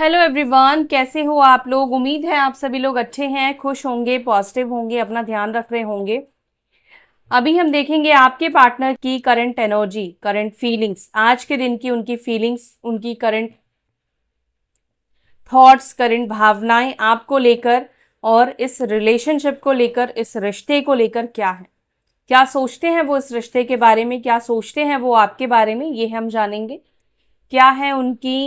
Hello everyone, कैसे हो आप लोग। उम्मीद है आप सभी लोग अच्छे हैं, खुश होंगे, पॉजिटिव होंगे, अपना ध्यान रख रहे होंगे। अभी हम देखेंगे आपके पार्टनर की करंट एनर्जी, करंट फीलिंग्स, आज के दिन की उनकी फीलिंग्स, उनकी करंट थॉट्स, करंट भावनाएं आपको लेकर और इस रिलेशनशिप को लेकर, इस रिश्ते को लेकर क्या है, क्या सोचते हैं वो इस रिश्ते के बारे में, क्या सोचते हैं वो आपके बारे में, ये हम जानेंगे। क्या है उनकी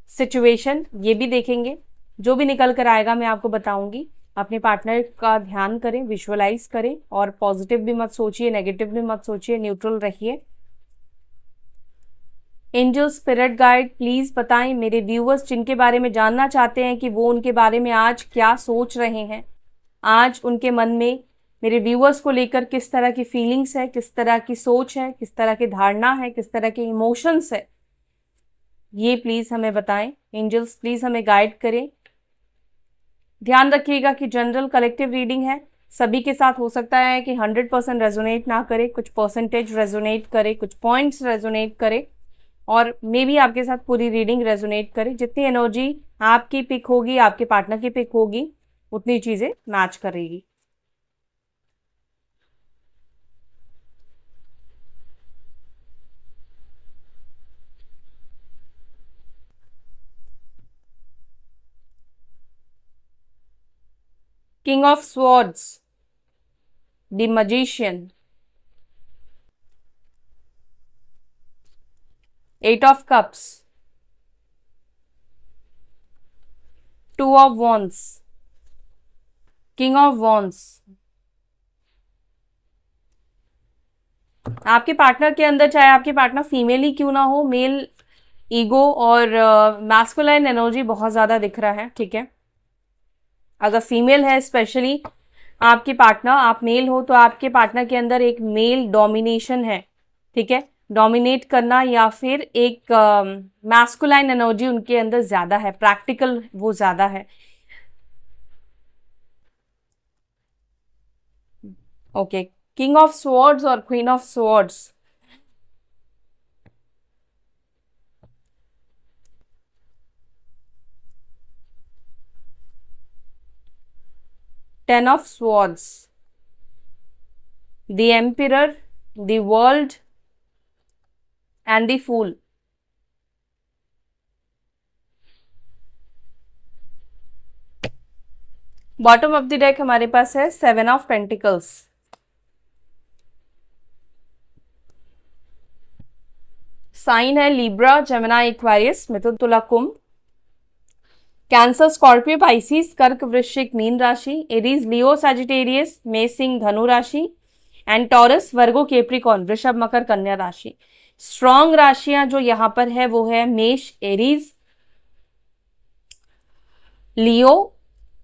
सिचुएशन, ये भी देखेंगे। जो भी निकल कर आएगा मैं आपको बताऊंगी। अपने पार्टनर का ध्यान करें, विजुअलाइज करें और पॉजिटिव भी मत सोचिए, नेगेटिव भी मत सोचिए, न्यूट्रल रहिए। एंजल स्पिरिट गाइड प्लीज बताएं मेरे व्यूअर्स जिनके बारे में जानना चाहते हैं कि वो उनके बारे में आज क्या सोच रहे हैं, आज उनके मन में मेरे व्यूअर्स को लेकर किस तरह की फीलिंग्स है, किस तरह की सोच है, किस तरह की धारणा है, किस तरह के इमोशंस है, ये प्लीज हमें बताएं। एंजल्स प्लीज हमें गाइड करें। ध्यान रखिएगा कि जनरल कलेक्टिव रीडिंग है, सभी के साथ हो सकता है कि 100% रेजोनेट ना करे, कुछ परसेंटेज रेजोनेट करे, कुछ पॉइंट्स रेजोनेट करे और मे बी आपके साथ पूरी रीडिंग रेजोनेट करे। जितनी एनर्जी आपकी पिक होगी, आपके पार्टनर की पिक होगी, उतनी चीजें मैच करेगी। King of swords, the magician, eight of cups, two of wands, king of wands. आपके पार्टनर के अंदर, चाहे आपके पार्टनर फीमेल ही क्यों ना हो, मेल ईगो और मैस्कुलाइन एनर्जी बहुत ज्यादा दिख रहा है। ठीक है, अगर फीमेल है स्पेशली आपके पार्टनर, आप मेल हो तो आपके पार्टनर के अंदर एक मेल डोमिनेशन है। ठीक है, डोमिनेट करना या फिर एक मैस्कुलाइन एनर्जी उनके अंदर ज्यादा है, प्रैक्टिकल वो ज्यादा है। ओके, किंग ऑफ स्वॉर्ड्स और queen of swords. Ten of swords, the emperor, the world and the fool. Bottom of the deck हमारे पास है सेवन ऑफ पेंटिकल्स। साइन है Libra, Gemini, Aquarius, Mithun, Tula, Kumbh. Cancer, Scorpio, Pisces, कर्क, वृश्चिक, mean राशि। Aries, लियो, Sagittarius, मेष, सिंह, धनु राशि। एंड टॉरस, वर्गो, केप्रिकॉन, वृषभ, मकर, कन्या राशि। स्ट्रॉन्ग राशियां जो यहां पर है वो है मेष, Aries, Leo,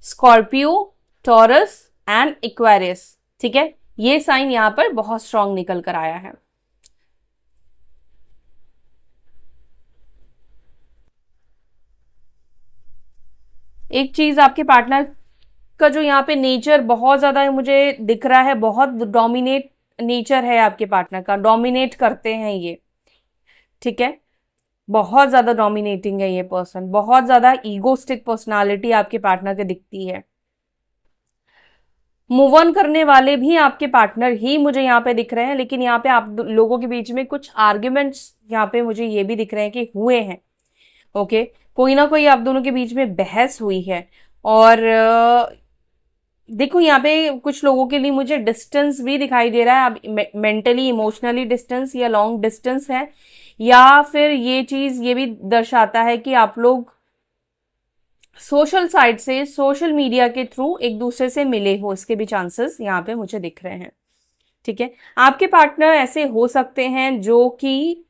Scorpio, taurus and Aquarius. ठीक है, ये साइन यहां पर बहुत स्ट्रॉन्ग निकल कर आया है। एक चीज, आपके पार्टनर का जो यहाँ पे नेचर बहुत ज्यादा मुझे दिख रहा है, बहुत डोमिनेट नेचर है आपके पार्टनर का, डोमिनेट करते हैं ये। ठीक है, बहुत ज्यादा डोमिनेटिंग है ये पर्सन, बहुत ज्यादा ईगोस्टिक पर्सनालिटी आपके पार्टनर के दिखती है। मूव ऑन करने वाले भी आपके पार्टनर ही मुझे यहाँ पे दिख रहे हैं, लेकिन यहाँ पे आप लोगों के बीच में कुछ आर्ग्यूमेंट्स यहाँ पे मुझे ये भी दिख रहे हैं कि हुए हैं। ओके, कोई ना कोई आप दोनों के बीच में बहस हुई है और देखो यहाँ पे कुछ लोगों के लिए मुझे डिस्टेंस भी दिखाई दे रहा है। अब मेंटली इमोशनली डिस्टेंस या लॉन्ग डिस्टेंस है, या फिर ये चीज ये भी दर्शाता है कि आप लोग सोशल साइट से, सोशल मीडिया के थ्रू एक दूसरे से मिले हो, इसके भी चांसेस यहाँ पे मुझे दिख रहे हैं। ठीक है, आपके पार्टनर ऐसे हो सकते हैं जो कि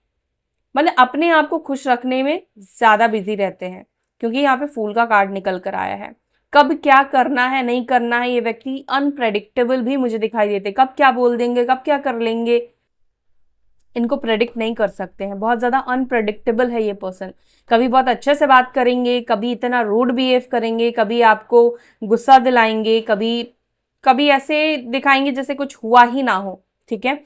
मतलब अपने आप को खुश रखने में ज्यादा बिजी रहते हैं, क्योंकि यहाँ पे फूल का कार्ड निकल कर आया है। कब क्या करना है, नहीं करना है, ये व्यक्ति अनप्रेडिक्टेबल भी मुझे दिखाई देते, कब क्या बोल देंगे, कब क्या कर लेंगे, इनको प्रेडिक्ट नहीं कर सकते हैं। बहुत ज्यादा अनप्रेडिक्टेबल है ये पर्सन। कभी बहुत अच्छे से बात करेंगे, कभी इतना रूड बिहेव करेंगे, कभी आपको गुस्सा दिलाएंगे, कभी कभी ऐसे दिखाएंगे जैसे कुछ हुआ ही ना हो। ठीक है,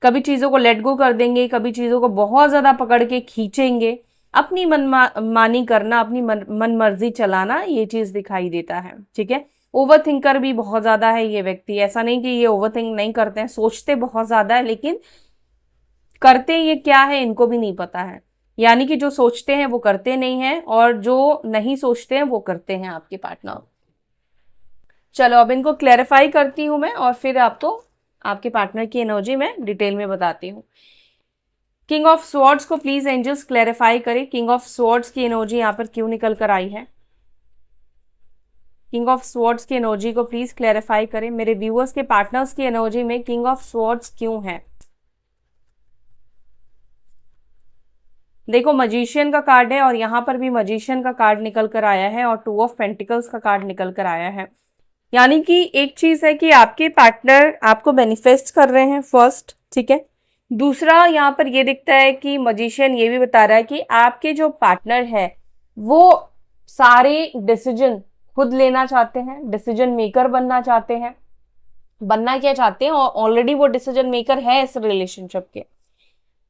कभी चीजों को लेट गो कर देंगे, कभी चीजों को बहुत ज्यादा पकड़ के खींचेंगे। अपनी मनमानी करना, अपनी मन मर्जी चलाना, ये चीज दिखाई देता है। ठीक है, ओवर थिंकर भी बहुत ज्यादा है ये व्यक्ति। ऐसा नहीं कि ये ओवर थिंक नहीं करते हैं, सोचते बहुत ज्यादा है, लेकिन करते ये क्या है इनको भी नहीं पता है। यानी कि जो सोचते हैं वो करते नहीं है, और जो नहीं सोचते हैं वो करते हैं आपके पार्टनर। चलो अब इनको क्लैरिफाई करती हूं मैं, और फिर आपको आपके पार्टनर की एनर्जी में डिटेल में बताती हूँ। किंग ऑफ स्वॉर्ड्स को प्लीज एंजल्स क्लैरिफाई करें, किंग ऑफ स्वॉर्ड्स की एनर्जी यहाँ पर क्यों निकल कर आई है। किंग ऑफ स्वॉर्ड्स की एनर्जी को प्लीज क्लैरिफाई करें। मेरे व्यूअर्स के पार्टनर्स की एनर्जी में किंग ऑफ स्वॉर्ड्स क्यों है। देखो मजिशियन का कार्ड है, और यहां पर भी मजिशियन का कार्ड निकल कर आया है, और टू ऑफ पेंटिकल्स का कार्ड निकल कर आया है। यानी कि एक चीज है कि आपके पार्टनर आपको मैनिफेस्ट कर रहे हैं फर्स्ट। ठीक है, दूसरा यहाँ पर ये दिखता है कि मजिशियन ये भी बता रहा है कि आपके जो पार्टनर है वो सारे डिसीजन खुद लेना चाहते हैं, डिसीजन मेकर बनना चाहते हैं। बनना क्या चाहते हैं, और ऑलरेडी वो डिसीजन मेकर है इस रिलेशनशिप के।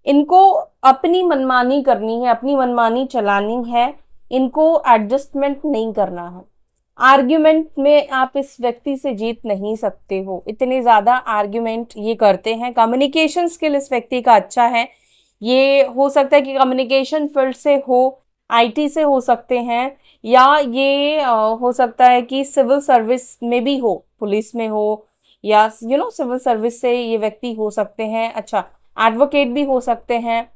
इनको अपनी मनमानी करनी है, अपनी मनमानी चलानी है, इनको एडजस्टमेंट नहीं करना है। आर्ग्यूमेंट में आप इस व्यक्ति से जीत नहीं सकते हो, इतने ज्यादा आर्ग्यूमेंट ये करते हैं। कम्युनिकेशन स्किल इस व्यक्ति का अच्छा है। ये हो सकता है कि कम्युनिकेशन फील्ड से हो, आईटी से हो सकते हैं, या ये हो सकता है कि सिविल सर्विस में भी हो, पुलिस में हो, या सिविल सर्विस से ये व्यक्ति हो सकते हैं। अच्छा, एडवोकेट भी हो सकते हैं।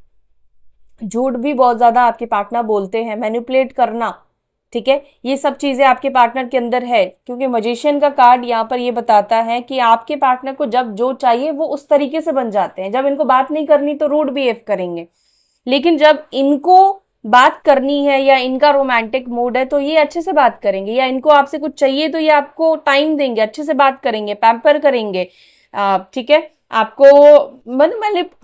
झूठ भी बहुत ज्यादा आपके पार्टनर बोलते हैं, मैनिपुलेट करना। ठीक है, ये सब चीजें आपके पार्टनर के अंदर है, क्योंकि मजिशियन का कार्ड यहाँ पर ये बताता है कि आपके पार्टनर को जब जो चाहिए वो उस तरीके से बन जाते हैं। जब इनको बात नहीं करनी तो रूड बिहेव करेंगे, लेकिन जब इनको बात करनी है या इनका रोमांटिक मूड है तो ये अच्छे से बात करेंगे, या इनको आपसे कुछ चाहिए तो ये आपको टाइम देंगे, अच्छे से बात करेंगे, पैम्पर करेंगे। ठीक है, आपको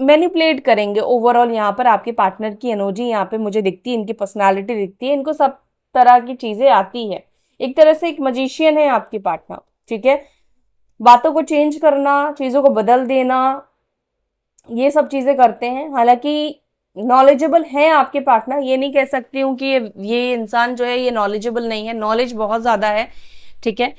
मैनिपुलेट करेंगे। ओवरऑल यहाँ पर आपके पार्टनर की एनर्जी यहाँ पे मुझे दिखती है, इनकी पर्सनालिटी दिखती है, इनको सब तरह की चीजें आती है। एक तरह से एक मजिशियन है आपके पार्टनर। ठीक है, बातों को चेंज करना, चीजों को बदल देना, ये सब चीजें करते हैं। हालांकि नॉलेजेबल है आपके पार्टनर, ये नहीं कह सकती हूँ कि ये इंसान जो है ये नॉलेजेबल नहीं है, नॉलेज बहुत ज्यादा है। ठीक है,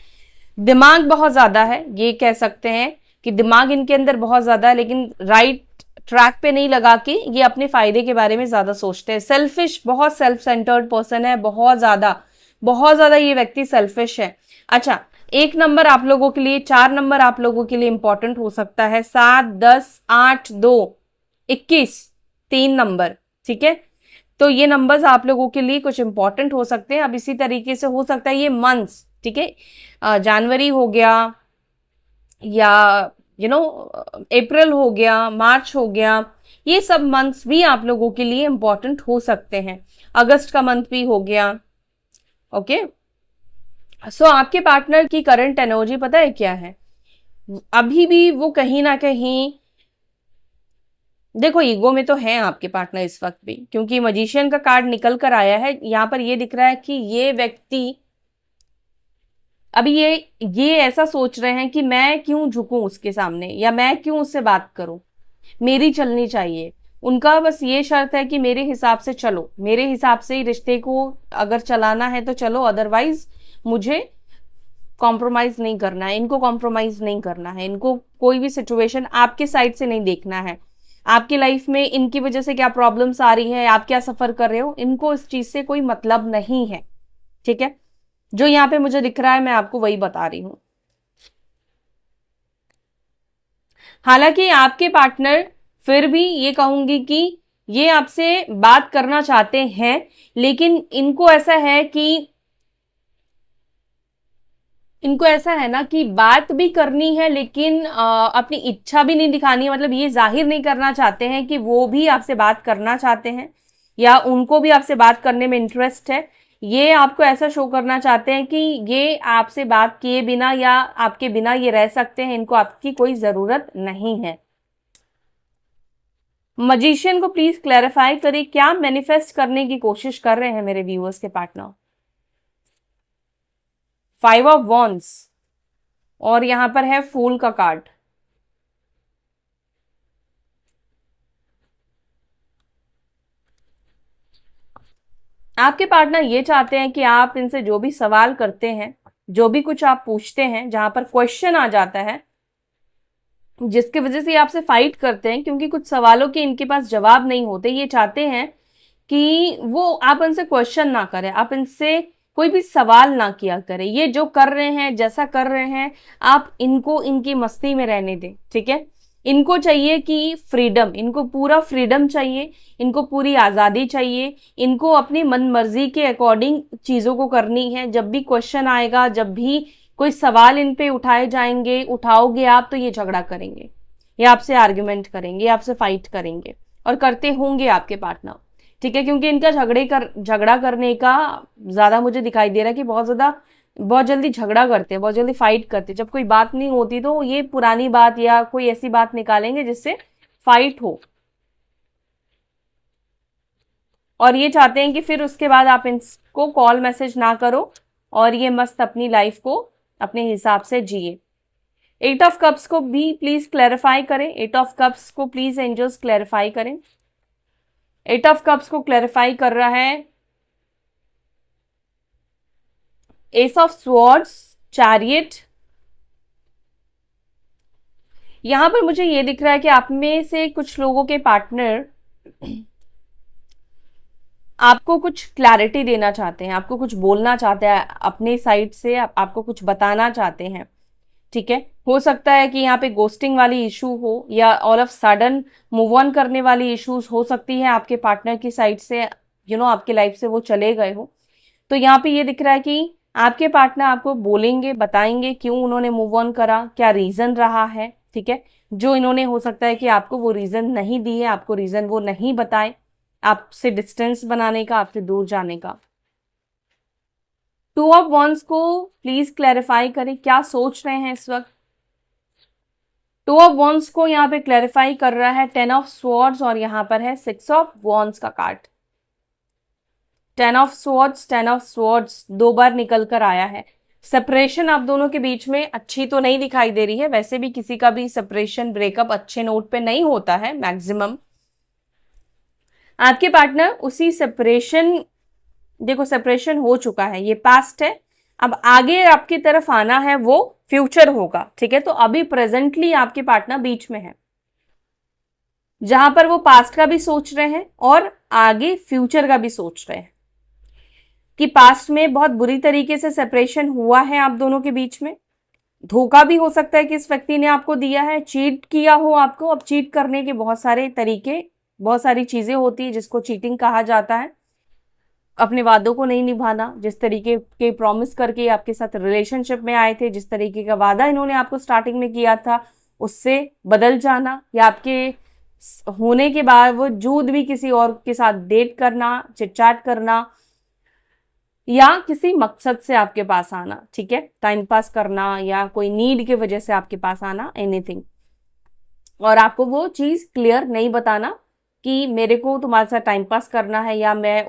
दिमाग बहुत ज्यादा है, ये कह सकते हैं कि दिमाग इनके अंदर बहुत ज्यादा है, लेकिन राइट ट्रैक पे नहीं लगा के ये अपने फायदे के बारे में ज्यादा सोचते हैं। सेल्फिश, बहुत सेल्फ सेंटर्ड पर्सन है, बहुत ज्यादा ये व्यक्ति सेल्फिश है। अच्छा, 1 नंबर आप लोगों के लिए, 4 नंबर आप लोगों के लिए इंपॉर्टेंट हो सकता है। 7, 10, 8, 2, 21, 3 नंबर। ठीक है, तो ये नंबर्स आप लोगों के लिए कुछ इंपॉर्टेंट हो सकते हैं। अब इसी तरीके से हो सकता है ये मंथ्स, ठीक है, जनवरी हो गया, या अप्रैल हो गया, मार्च हो गया, ये सब मंथ्स भी आप लोगों के लिए इंपॉर्टेंट हो सकते हैं। अगस्त का मंथ भी हो गया। ओके, सो आपके पार्टनर की करंट एनर्जी पता है क्या है। अभी भी वो कहीं ना कहीं, देखो ईगो में तो है आपके पार्टनर इस वक्त भी, क्योंकि मजिशियन का कार्ड निकल कर आया है। यहाँ पर ये दिख रहा है कि ये व्यक्ति अभी ये ऐसा सोच रहे हैं कि मैं क्यों झुकूं उसके सामने, या मैं क्यों उससे बात करूं, मेरी चलनी चाहिए। उनका बस ये शर्त है कि मेरे हिसाब से चलो, मेरे हिसाब से ही रिश्ते को अगर चलाना है तो चलो, अदरवाइज मुझे कॉम्प्रोमाइज नहीं करना है। इनको कॉम्प्रोमाइज नहीं करना है, इनको कोई भी सिचुएशन आपके साइड से नहीं देखना है। आपकी लाइफ में इनकी वजह से क्या प्रॉब्लम्स आ रही है, आप क्या सफर कर रहे हो, इनको इस चीज से कोई मतलब नहीं है। ठीक है, जो यहाँ पे मुझे दिख रहा है मैं आपको वही बता रही हूं। हालांकि आपके पार्टनर, फिर भी ये कहूंगी कि ये आपसे बात करना चाहते हैं, लेकिन इनको ऐसा है ना कि बात भी करनी है, लेकिन अपनी इच्छा भी नहीं दिखानी है। मतलब ये जाहिर नहीं करना चाहते हैं कि वो भी आपसे बात करना चाहते हैं, या उनको भी आपसे बात करने में इंटरेस्ट है। ये आपको ऐसा शो करना चाहते हैं कि ये आपसे बात किए बिना या आपके बिना ये रह सकते हैं, इनको आपकी कोई जरूरत नहीं है। मजिशियन को प्लीज क्लैरिफाई करिए, क्या मैनिफेस्ट करने की कोशिश कर रहे हैं मेरे व्यूअर्स के पार्टनर। 5 ऑफ वॉन्ड्स, और यहां पर है फूल का कार्ड। आपके पार्टनर ये चाहते हैं कि आप इनसे जो भी सवाल करते हैं, जो भी कुछ आप पूछते हैं, जहां पर क्वेश्चन आ जाता है, जिसकी वजह से ये आपसे फाइट करते हैं, क्योंकि कुछ सवालों के इनके पास जवाब नहीं होते, ये चाहते हैं कि वो आप उनसे क्वेश्चन ना करें, आप इनसे कोई भी सवाल ना किया करें। ये जो कर रहे हैं, जैसा कर रहे हैं, आप इनको इनकी मस्ती में रहने दें, ठीक है। इनको चाहिए कि फ्रीडम, इनको पूरा फ्रीडम चाहिए, इनको पूरी आज़ादी चाहिए, इनको अपनी मन मर्जी के अकॉर्डिंग चीज़ों को करनी है। जब भी क्वेश्चन आएगा, जब भी कोई सवाल इन पे उठाए जाएंगे, उठाओगे आप, तो ये झगड़ा करेंगे, ये आपसे आर्ग्यूमेंट करेंगे, ये आपसे फाइट करेंगे, और करते होंगे आपके पार्टनर, ठीक है। क्योंकि इनका झगड़ा करने का ज्यादा मुझे दिखाई दे रहा है कि बहुत जल्दी झगड़ा करते हैं, बहुत जल्दी फाइट करते हैं। जब कोई बात नहीं होती तो ये पुरानी बात या कोई ऐसी बात निकालेंगे जिससे फाइट हो, और ये चाहते हैं कि फिर उसके बाद आप इनको कॉल मैसेज ना करो और ये मस्त अपनी लाइफ को अपने हिसाब से जिए। 8 ऑफ कप्स को भी प्लीज क्लैरिफाई करें, 8 ऑफ कप्स को प्लीज एंजल्स क्लैरिफाई करें। 8 ऑफ कप्स को क्लैरिफाई कर रहा है एस ऑफ स्वॉर्ड्स, चैरियट। यहां पर मुझे ये दिख रहा है कि आप में से कुछ लोगों के पार्टनर आपको कुछ क्लैरिटी देना चाहते हैं, आपको कुछ बोलना चाहते हैं अपने साइड से, आपको कुछ बताना चाहते हैं, ठीक है। हो सकता है कि यहाँ पे गोस्टिंग वाली इशू हो, या all of sudden move on करने वाली इश्यूज हो सकती है आपके पार्टनर की साइड से, आपके लाइफ से वो चले गए हो। तो यहाँ पे ये दिख रहा है कि आपके पार्टनर आपको बोलेंगे, बताएंगे क्यों उन्होंने मूव ऑन करा, क्या रीजन रहा है, ठीक है। जो इन्होंने, हो सकता है कि आपको वो रीजन नहीं दी है, आपको रीजन वो नहीं बताए, आपसे डिस्टेंस बनाने का, आपसे दूर जाने का। 2 ऑफ वंस को प्लीज क्लैरिफाई करें, क्या सोच रहे हैं इस वक्त। 2 ऑफ वंस को यहाँ पे क्लैरिफाई कर रहा है 10 ऑफ स्वॉर्ड्स, और यहाँ पर है 6 ऑफ वंस का card. 10 of swords, 10 of swords 2 बार निकल कर आया है। सेपरेशन आप दोनों के बीच में अच्छी तो नहीं दिखाई दे रही है, वैसे भी किसी का भी सेपरेशन, ब्रेकअप अच्छे नोट पे नहीं होता है मैक्सिमम। आपके पार्टनर उसी सेपरेशन, देखो सेपरेशन हो चुका है, ये पास्ट है, अब आगे आपकी तरफ आना है वो फ्यूचर होगा, ठीक है। तो अभी प्रेजेंटली आपके पार्टनर बीच में है, जहां पर वो पास्ट का भी सोच रहे हैं और आगे फ्यूचर का भी सोच रहे हैं, कि पास्ट में बहुत बुरी तरीके से सेपरेशन हुआ है आप दोनों के बीच में। धोखा भी हो सकता है कि इस व्यक्ति ने आपको दिया है, चीट किया हो आपको। अब चीट करने के बहुत सारे तरीके, बहुत सारी चीजें होती है जिसको चीटिंग कहा जाता है। अपने वादों को नहीं निभाना, जिस तरीके के प्रॉमिस करके आपके साथ रिलेशनशिप में आए थे, जिस तरीके का वादा इन्होंने आपको स्टार्टिंग में किया था, उससे बदल जाना, या आपके होने के बावजूद भी किसी और के साथ डेट करना, चिटचैट करना, या किसी मकसद से आपके पास आना, ठीक है, टाइम पास करना या कोई नीड की वजह से आपके पास आना, एनीथिंग। और आपको वो चीज क्लियर नहीं बताना कि मेरे को तुम्हारे साथ टाइम पास करना है, या मैं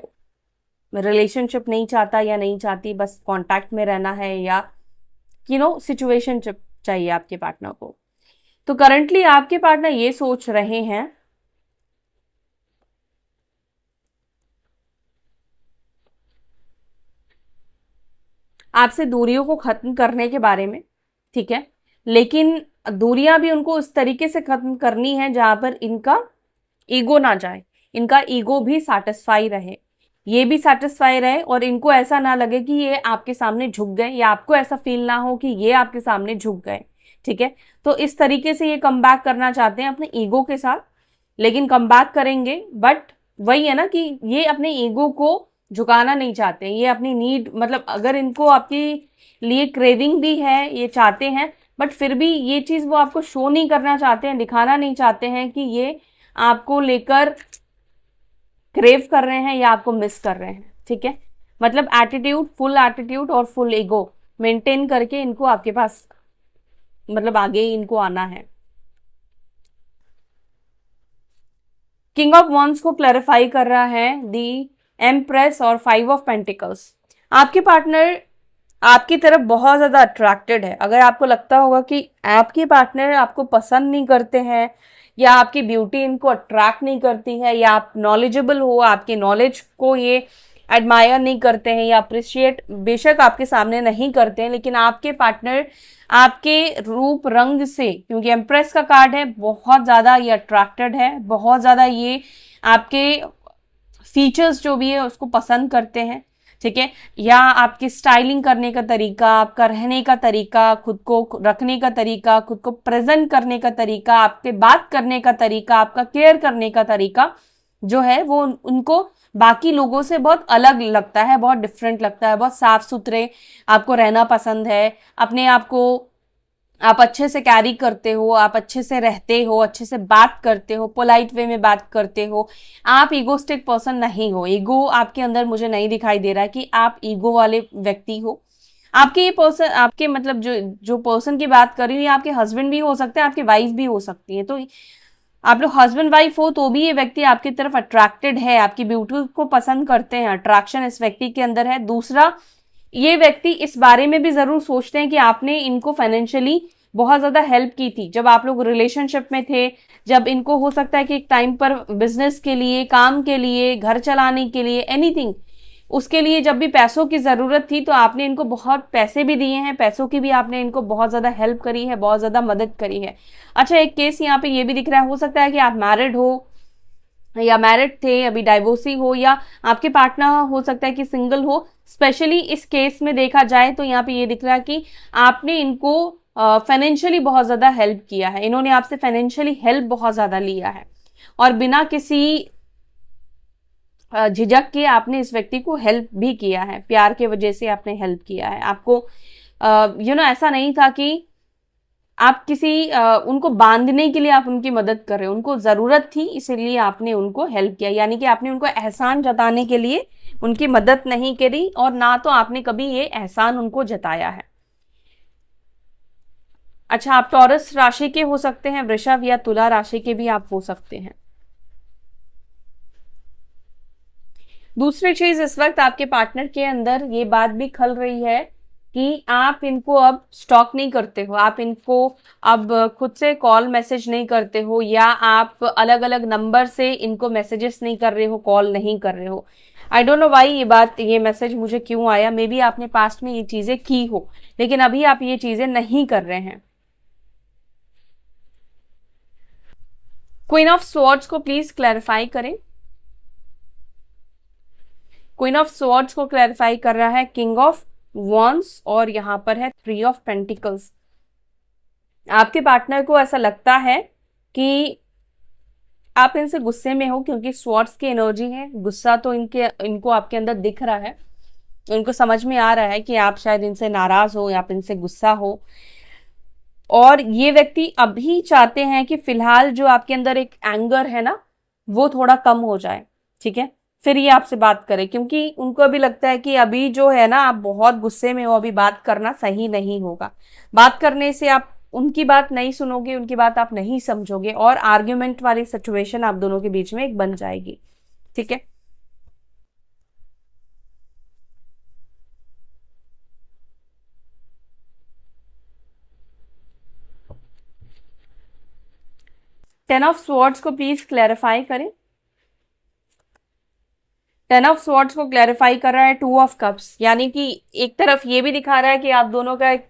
रिलेशनशिप नहीं चाहता या नहीं चाहती, बस कांटेक्ट में रहना है, या सिचुएशनशिप चाहिए आपके पार्टनर को। तो करंटली आपके पार्टनर ये सोच रहे हैं आपसे दूरियों को खत्म करने के बारे में, ठीक है। लेकिन दूरियां भी उनको उस तरीके से खत्म करनी है जहां पर इनका ईगो ना जाए, इनका ईगो भी सैटिस्फाई रहे, ये भी सैटिस्फाई रहे, और इनको ऐसा ना लगे कि ये आपके सामने झुक गए, या आपको ऐसा फील ना हो कि ये आपके सामने झुक गए, ठीक है। तो इस तरीके से ये कम बैक करना चाहते हैं अपने ईगो के साथ, लेकिन कम बैक करेंगे, बट वही है ना कि ये अपने ईगो को झुकाना नहीं चाहते, ये अपनी नीड, मतलब अगर इनको आपके लिए क्रेविंग भी है, ये चाहते हैं, बट फिर भी ये चीज वो आपको शो नहीं करना चाहते हैं, दिखाना नहीं चाहते हैं कि ये आपको लेकर क्रेव कर रहे हैं या आपको मिस कर रहे हैं, ठीक है। मतलब फुल एटीट्यूड और फुल ईगो मेंटेन करके इनको आपके पास, मतलब आगे इनको आना है। किंग ऑफ वॉन्ड्स को क्लैरिफाई कर रहा है दी एम्प्रेस और 5 ऑफ पेंटिकल्स। आपके पार्टनर आपकी तरफ बहुत ज्यादा अट्रैक्टेड है। अगर आपको लगता होगा कि आपके पार्टनर आपको पसंद नहीं करते हैं, या आपकी ब्यूटी इनको अट्रैक्ट नहीं करती है, या आप नॉलेजेबल हो, आपके नॉलेज को ये एडमायर नहीं करते हैं या अप्रिशिएट बेशक आपके सामने नहीं करते हैं, लेकिन आपके पार्टनर आपके रूप रंग से, क्योंकि एम्प्रेस का कार्ड है, बहुत ज़्यादा ये अट्रैक्टेड है, बहुत ज़्यादा ये आपके फीचर्स जो भी है उसको पसंद करते हैं, ठीक है। या आपकी स्टाइलिंग करने का तरीका, आपका रहने का तरीका, खुद को रखने का तरीका, खुद को प्रेजेंट करने का तरीका, आपके बात करने का तरीका, आपका केयर करने का तरीका जो है वो उनको बाकी लोगों से बहुत अलग लगता है, बहुत डिफरेंट लगता है, बहुत साफ सुथरे आपको रहना पसंद है, अपने आप को आप अच्छे से कैरी करते हो, आप अच्छे से रहते हो, अच्छे से बात करते हो, पोलाइट वे में बात करते हो, आप ईगोस्टिक पर्सन नहीं हो। ईगो आपके अंदर मुझे नहीं दिखाई दे रहा है कि आप ईगो वाले व्यक्ति हो। आपके ये पर्सन, आपके मतलब जो जो पर्सन की बात कर रही हूँ, ये आपके हस्बैंड भी हो सकते हैं, आपकी वाइफ भी हो सकती है। तो आप लोग हस्बैंड वाइफ हो तो भी ये व्यक्ति आपकी तरफ अट्रैक्टेड है, आपकी ब्यूटी को पसंद करते हैं, अट्रैक्शन इस व्यक्ति के अंदर है। दूसरा, ये व्यक्ति इस बारे में भी जरूर सोचते हैं कि आपने इनको फाइनेंशियली बहुत ज्यादा हेल्प की थी जब आप लोग रिलेशनशिप में थे, जब इनको हो सकता है कि एक टाइम पर बिजनेस के लिए, काम के लिए, घर चलाने के लिए, एनीथिंग, उसके लिए जब भी पैसों की जरूरत थी तो आपने इनको बहुत पैसे भी दिए हैं, पैसों की भी आपने इनको बहुत ज्यादा हेल्प करी है, बहुत ज्यादा मदद करी है। अच्छा, एक केस यहाँ पे ये भी दिख रहा है, हो सकता है कि आप मैरिड हो या मैरिड थे, अभी डाइवोर्सी हो, या आपके पार्टनर हो सकता है कि सिंगल हो। स्पेशली इस केस में देखा जाए तो यहाँ पे ये दिख रहा है कि आपने इनको फाइनेंशियली बहुत ज्यादा हेल्प किया है, इन्होंने आपसे फाइनेंशियली हेल्प बहुत ज्यादा लिया है, और बिना किसी झिझक के आपने इस व्यक्ति को हेल्प भी किया है, प्यार के वजह से आपने हेल्प किया है। आपको ऐसा नहीं था कि आप किसी उनको बांधने के लिए आप उनकी मदद कर रहे हो, उनको जरूरत थी इसीलिए आपने उनको हेल्प किया, यानी कि आपने उनको एहसान जताने के लिए उनकी मदद नहीं करी, और ना तो आपने कभी ये एहसान उनको जताया है। अच्छा, आप टॉरस राशि के हो सकते हैं, वृषभ या तुला राशि के भी आप हो सकते हैं। दूसरी चीज, इस वक्त आपके पार्टनर के अंदर ये बात भी खल रही है कि आप इनको अब स्टॉक नहीं करते हो, आप इनको अब खुद से कॉल मैसेज नहीं करते हो, या आप अलग अलग नंबर से इनको मैसेजेस नहीं कर रहे हो, कॉल नहीं कर रहे हो। आई डोंट नो वाई ये मैसेज मुझे क्यों आया। मे बी आपने पास्ट में ये चीजें की हो, लेकिन अभी आप ये चीजें नहीं कर रहे हैं। क्वीन ऑफ स्वॉर्ड्स को प्लीज क्लैरिफाई करें। क्वीन ऑफ स्वॉर्ड्स को क्लैरिफाई कर रहा है किंग ऑफ वॉन्ड्स, और यहां पर है 3 ऑफ पेंटिकल्स। आपके पार्टनर को ऐसा लगता है कि आप इनसे गुस्से में हो, क्योंकि स्वॉर्ड्स की एनर्जी है, गुस्सा तो इनको आपके अंदर दिख रहा है, उनको समझ में आ रहा है कि आप शायद इनसे नाराज हो या आप इनसे गुस्सा हो, और ये व्यक्ति अभी चाहते हैं कि फिलहाल जो आपके अंदर एक एंगर है ना, वो थोड़ा कम हो जाए, ठीक है, फिर ये आपसे बात करें, क्योंकि उनको अभी लगता है कि अभी जो है ना आप बहुत गुस्से में हो, अभी बात करना सही नहीं होगा। बात करने से आप उनकी बात नहीं सुनोगे, उनकी बात आप नहीं समझोगे, और आर्ग्यूमेंट वाली सिचुएशन आप दोनों के बीच में एक बन जाएगी, ठीक है। टेन ऑफ स्वॉर्ड्स को प्लीज क्लैरिफाई करें। टेन ऑफ स्वॉर्ड्स को क्लैरिफाई कर रहा है 2 ऑफ कप्स, यानी कि एक तरफ ये भी दिखा रहा है कि आप दोनों का एक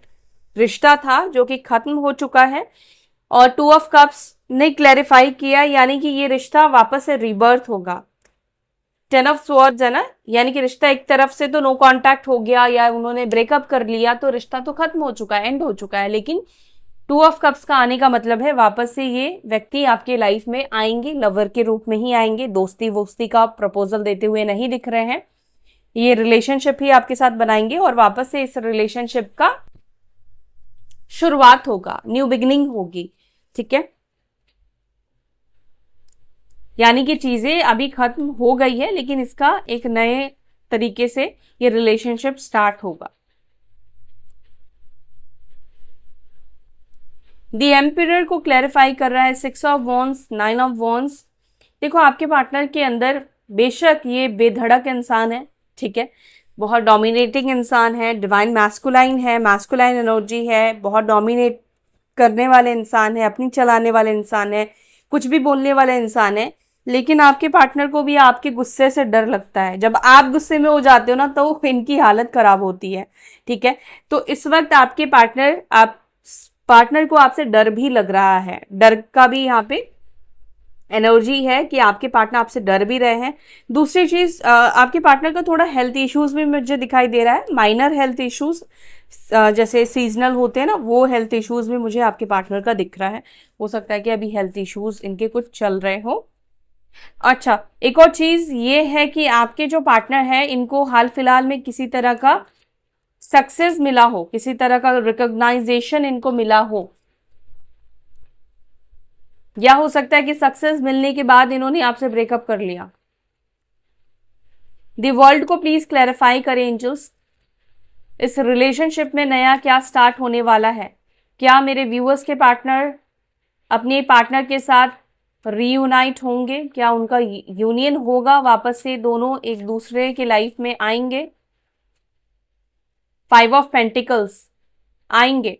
रिश्ता था जो कि खत्म हो चुका है, और 2 ऑफ कप्स ने क्लैरिफाई किया, यानी कि ये रिश्ता वापस से रीबर्थ होगा। 10 ऑफ स्वॉर्ड्स है ना, यानी कि रिश्ता एक तरफ से तो नो कांटेक्ट हो गया या उन्होंने ब्रेकअप कर लिया, तो रिश्ता तो खत्म हो चुका है, एंड हो चुका है, लेकिन 2 ऑफ कप्स का आने का मतलब है वापस से ये व्यक्ति आपके लाइफ में आएंगे, लवर के रूप में ही आएंगे, दोस्ती वोस्ती का प्रपोजल देते हुए नहीं दिख रहे हैं, ये रिलेशनशिप ही आपके साथ बनाएंगे, और वापस से इस रिलेशनशिप का शुरुआत होगा, न्यू बिगिनिंग होगी, ठीक है। यानी कि चीजें अभी खत्म हो गई है, लेकिन इसका एक नए तरीके से ये रिलेशनशिप स्टार्ट होगा। द एम्पिरर को क्लैरिफाई कर रहा है 6 ऑफ वॉन्ड्स, 9 ऑफ वॉन्ड्स। देखो, आपके पार्टनर के अंदर बेशक ये बेधड़क इंसान है, ठीक है, बहुत डोमिनेटिंग इंसान है, डिवाइन मैस्कुलाइन है, मैस्कुलाइन एनर्जी है, बहुत डोमिनेट करने वाले इंसान है, अपनी चलाने वाले इंसान है, कुछ भी बोलने वाले इंसान है, लेकिन आपके पार्टनर को भी आपके गुस्से से डर लगता है। जब आप गुस्से में हो जाते हो ना तो इनकी हालत खराब होती है। ठीक है, तो इस वक्त आपके पार्टनर को आपसे डर भी लग रहा है। डर का भी यहाँ पे एनर्जी है कि आपके पार्टनर आपसे डर भी रहे हैं। दूसरी चीज, आपके पार्टनर का थोड़ा हेल्थ इश्यूज भी मुझे दिखाई दे रहा है, माइनर हेल्थ इश्यूज, जैसे सीजनल होते हैं ना, वो हेल्थ इश्यूज भी मुझे आपके पार्टनर का दिख रहा है। हो सकता है कि अभी हेल्थ इश्यूज इनके कुछ चल रहे हो। अच्छा, एक और चीज ये है कि आपके जो पार्टनर है इनको हाल फिलहाल में किसी तरह का सक्सेस मिला हो, किसी तरह का रिकॉग्नाइजेशन इनको मिला हो, या हो सकता है कि सक्सेस मिलने के बाद इन्होंने आपसे ब्रेकअप कर लिया। दी वर्ल्ड को प्लीज क्लैरिफाई करें एंजल्स, इस रिलेशनशिप में नया क्या स्टार्ट होने वाला है। क्या मेरे व्यूअर्स के पार्टनर अपने पार्टनर के साथ रीयूनाइट होंगे? क्या उनका यूनियन होगा? वापस से दोनों एक दूसरे के लाइफ में आएंगे? 5 ऑफ पेंटिकल्स आएंगे,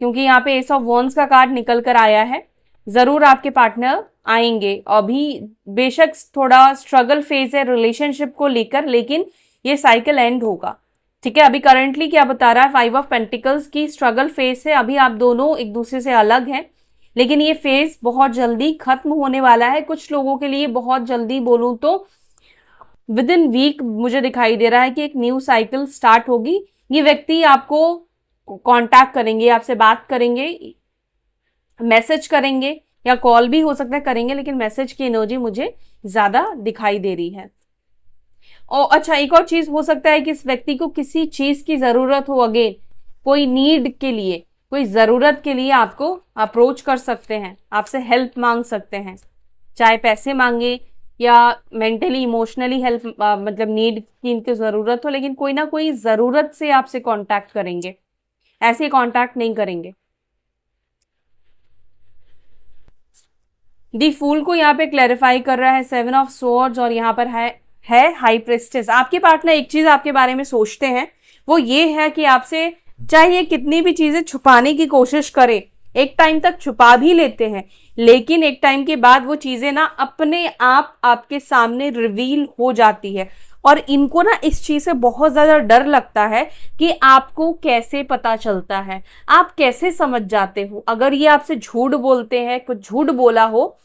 क्योंकि यहाँ पे एस ऑफ वॉन्ड्स का कार्ड निकल कर आया है। जरूर आपके पार्टनर आएंगे। अभी बेशक थोड़ा स्ट्रगल फेज है रिलेशनशिप को लेकर, लेकिन ये साइकिल एंड होगा। ठीक है, अभी करंटली क्या बता रहा है 5 ऑफ पेंटिकल्स की स्ट्रगल फेज है। अभी आप दोनों एक दूसरे से अलग हैं, लेकिन ये फेज बहुत जल्दी खत्म होने वाला है। कुछ लोगों के लिए बहुत जल्दी बोलूं तो विद इन वीक मुझे दिखाई दे रहा है कि एक न्यू साइकिल स्टार्ट होगी। ये व्यक्ति आपको कांटेक्ट करेंगे, आपसे बात करेंगे, मैसेज करेंगे, या कॉल भी हो सकता है करेंगे, लेकिन मैसेज की एनर्जी मुझे ज्यादा दिखाई दे रही है। और अच्छा, एक और चीज हो सकता है कि इस व्यक्ति को किसी चीज की जरूरत हो, अगेन कोई नीड के लिए, कोई जरूरत के लिए आपको अप्रोच कर सकते हैं, आपसे हेल्प मांग सकते हैं, चाहे पैसे मांगे या मेंटली इमोशनली हेल्प, मतलब नीड की इनकी जरूरत हो, लेकिन कोई ना कोई जरूरत से आपसे कांटेक्ट करेंगे, ऐसे कांटेक्ट नहीं करेंगे। दी फूल को यहाँ पे क्लैरिफाई कर रहा है 7 ऑफ स्वॉर्ड्स, और यहाँ पर है हाई प्रिस्टेस। आपके पार्टनर एक चीज आपके बारे में सोचते हैं, वो ये है कि आपसे चाहे कितनी भी चीजें छुपाने की कोशिश करे, एक टाइम तक छुपा भी लेते हैं, लेकिन एक टाइम के बाद वो चीजें ना अपने आप आपके सामने रिवील हो जाती है। और इनको ना इस चीज से बहुत ज्यादा डर लगता है कि आपको कैसे पता चलता है, आप कैसे समझ जाते हो। अगर ये आपसे झूठ बोलते हैं, कुछ झूठ बोला हो,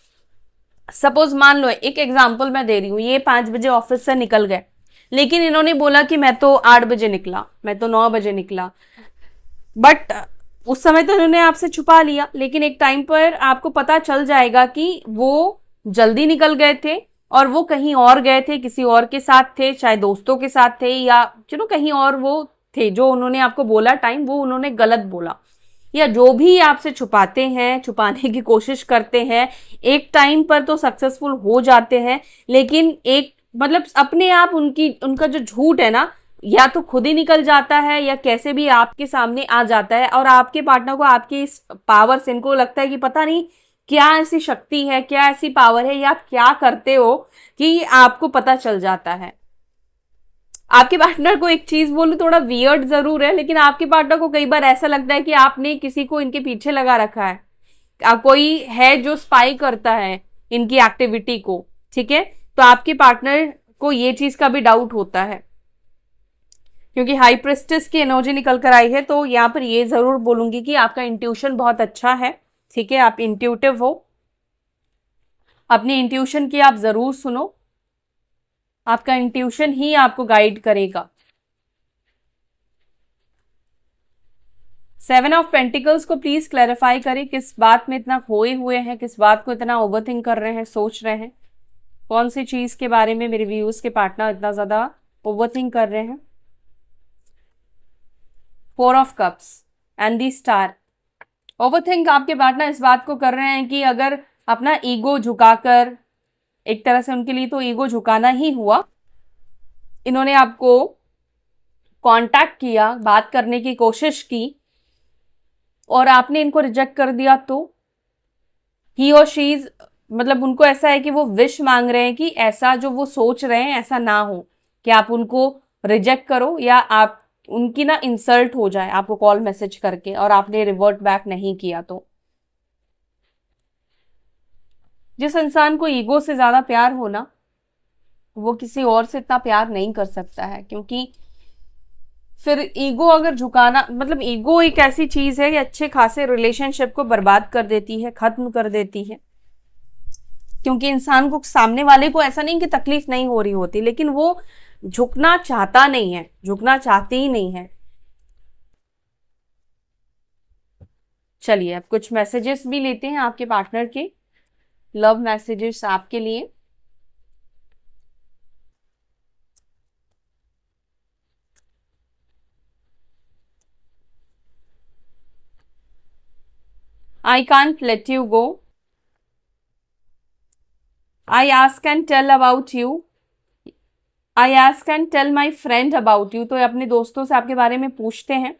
सपोज मान लो, एक एग्जांपल मैं दे रही हूँ, ये 5 बजे ऑफिस से निकल गए, लेकिन इन्होंने बोला कि मैं तो 8 बजे निकला, मैं तो 9 बजे निकला, बट उस समय तो इन्होंने आपसे छुपा लिया, लेकिन एक टाइम पर आपको पता चल जाएगा कि वो जल्दी निकल गए थे और वो कहीं और गए थे, किसी और के साथ थे, चाहे दोस्तों के साथ थे या चलो कहीं और वो थे। जो उन्होंने आपको बोला टाइम, वो उन्होंने गलत बोला, या जो भी आपसे छुपाते हैं, छुपाने की कोशिश करते हैं, एक टाइम पर तो सक्सेसफुल हो जाते हैं, लेकिन एक मतलब अपने आप उनका जो झूठ है ना, या तो खुद ही निकल जाता है या कैसे भी आपके सामने आ जाता है। और आपके पार्टनर को आपकी इस पावर से इनको लगता है कि पता नहीं क्या ऐसी शक्ति है, क्या ऐसी पावर है, या आप क्या करते हो कि आपको पता चल जाता है। आपके पार्टनर को एक चीज बोलूं, थोड़ा वियर्ड जरूर है, लेकिन आपके पार्टनर को कई बार ऐसा लगता है कि आपने किसी को इनके पीछे लगा रखा है, कोई है जो स्पाई करता है इनकी एक्टिविटी को। ठीक है, तो आपके पार्टनर को ये चीज का भी डाउट होता है, क्योंकि हाई प्रिस्टेस की एनर्जी निकल कर आई है। तो यहां पर ये जरूर बोलूंगी कि आपका इंट्यूशन बहुत अच्छा है। ठीक है, आप इंट्यूटिव हो, अपनी इंट्यूशन की आप जरूर सुनो, आपका इंट्यूशन ही आपको गाइड करेगा। 7 ऑफ पेंटिकल्स को प्लीज क्लैरिफाई करें, किस बात में इतना खोए हुए हैं, किस बात को इतना ओवरथिंक कर रहे हैं, सोच रहे हैं, कौन सी चीज के बारे में मेरे व्यूज के पार्टनर इतना ज्यादा ओवरथिंक कर रहे हैं। 4 of cups and the star. Overthink आपके पार्टनर इस बात को कर रहे हैं कि अगर अपना ईगो झुकाकर, एक तरह से उनके लिए तो ईगो झुकाना ही हुआ, इन्होंने आपको कांटेक्ट किया, बात करने की कोशिश की, और आपने इनको रिजेक्ट कर दिया, तो ही और शी इज, मतलब उनको ऐसा है कि वो विश मांग रहे हैं कि ऐसा जो वो सोच रहे हैं ऐसा ना हो, कि आप उनको रिजेक्ट करो या आप उनकी ना इंसल्ट हो जाए आपको कॉल मैसेज करके और आपने रिवर्ट बैक नहीं किया। तो जिस इंसान को ईगो से ज्यादा प्यार हो ना, वो किसी और से इतना प्यार नहीं कर सकता है, क्योंकि फिर ईगो अगर झुकाना, मतलब ईगो एक ऐसी चीज है कि अच्छे खासे रिलेशनशिप को बर्बाद कर देती है, खत्म कर देती है। क्योंकि इंसान को, सामने वाले को ऐसा नहीं कि तकलीफ नहीं हो रही होती, लेकिन वो झुकना चाहता नहीं है, झुकना चाहती ही नहीं है। चलिए अब कुछ मैसेजेस भी लेते हैं आपके पार्टनर के, लव मैसेजेस आपके लिए। I can't let you go. I ask and tell about you. I ask and tell my friend about you. तो अपने दोस्तों से आपके बारे में पूछते हैं।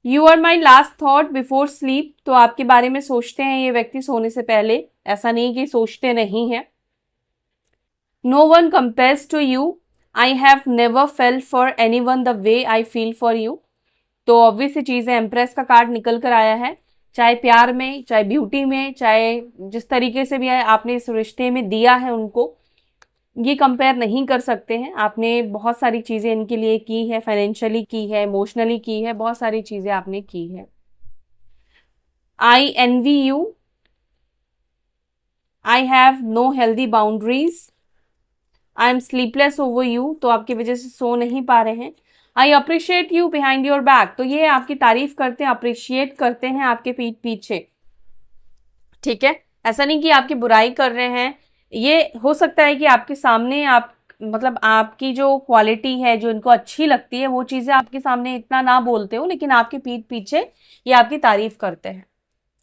You are my last thought before sleep. तो आपके बारे में सोचते हैं ये व्यक्ति सोने से पहले, ऐसा नहीं कि सोचते नहीं है। No one compares to you. I have never felt for anyone the way I feel for you. तो ऑब्वियस सी चीज है, एम्प्रेस का कार्ड निकल कर आया है। चाहे प्यार में, चाहे ब्यूटी में, चाहे जिस तरीके से भी आपने इस रिश्ते में दिया है उनको, ये कंपेयर नहीं कर सकते हैं। आपने बहुत सारी चीजें इनके लिए की है, फाइनेंशियली की है, इमोशनली की है, बहुत सारी चीजें आपने की है। I envy you. I have no healthy boundaries. I am sleepless over you. तो आपकी वजह से सो नहीं पा रहे हैं। I appreciate you behind your back. तो ये आपकी तारीफ करते हैं, अप्रिशिएट करते हैं आपके पीठ पीछे। ठीक है, ऐसा नहीं कि आपकी बुराई कर रहे हैं। ये हो सकता है कि आपके सामने आप, मतलब आपकी जो क्वालिटी है जो इनको अच्छी लगती है, वो चीजें आपके सामने इतना ना बोलते हो, लेकिन आपके पीठ पीछे ये आपकी तारीफ करते हैं।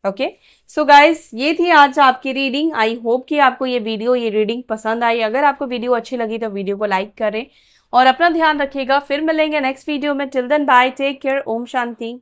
ओके, सो गाइस, ये थी आज आपकी रीडिंग। आई होप कि आपको ये वीडियो, ये रीडिंग पसंद आई। अगर आपको वीडियो अच्छी लगी तो वीडियो को लाइक करें और अपना ध्यान रखिएगा। फिर मिलेंगे नेक्स्ट वीडियो में। Till then bye, take care, Om शांति।